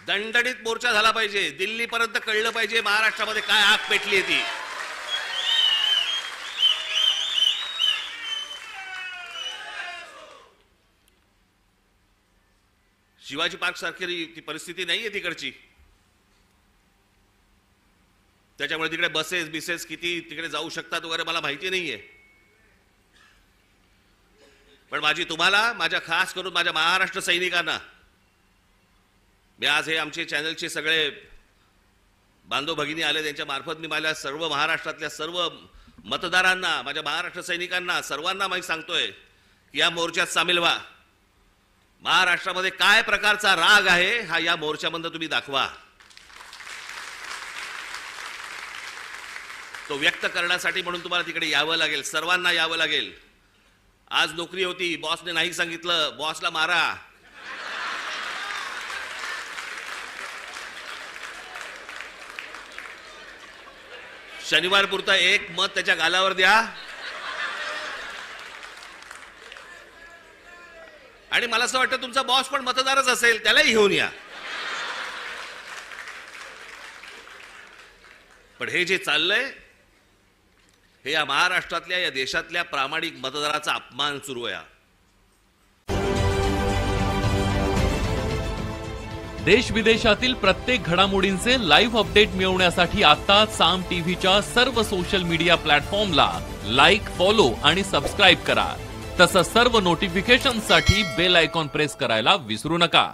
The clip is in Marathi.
दणदणीत मोर्चा झाला पाहिजे, दिल्लीपर्यंत कळलं पाहिजे महाराष्ट्रामध्ये काय आग पेटली ती. शिवाजी पार्क सारखी ती परिस्थिती नाहीये तिकडची. त्याच्यामुळे तिकडे बसेस बिसेस किती तिकडे जाऊ शकतात वगैरे मला माहिती नाहीये. पण माझी तुम्हाला, माझ्या खास करून माझ्या महाराष्ट्र सैनिकांना, मी आज हे आमचे चॅनलचे सगळे बांधव भगिनी आले त्यांच्या मार्फत मी माझ्या सर्व महाराष्ट्रातल्या सर्व मतदारांना, माझ्या महाराष्ट्र सैनिकांना सर्वांना मी सांगतोय की या मोर्चात सामील व्हा. महाराष्ट्रामध्ये काय प्रकारचा राग आहे हा या मोर्चामध्ये तुम्ही दाखवा. तो व्यक्त करण्यासाठी म्हणून तुम्हाला तिकडे यावं लागेल, सर्वांना यावं लागेल. आज नोकरी होती, बॉसने नाही सांगितलं, बॉसला मारा. शनिवार पुरता एक मत त्याच्या गालावर द्या आणि मला असं वाटतं तुमचा बॉस पण मतदारच असेल, त्यालाही घेऊन या. पण हे जे चाललंय हे या महाराष्ट्रातल्या, या देशातल्या प्रामाणिक मतदाराचा अपमान सुरू आहे. देश विदेशातील प्रत्येक घडामोडींचे लाईव्ह अपडेट मिळवण्यासाठी आता साम टीव्हीच्या सर्व सोशल मीडिया प्लॅटफॉर्मला लाईक, फॉलो आणि सबस्क्राईब करा. तसंच सर्व नोटिफिकेशनसाठी बेल आयकॉन प्रेस करायला विसरू नका.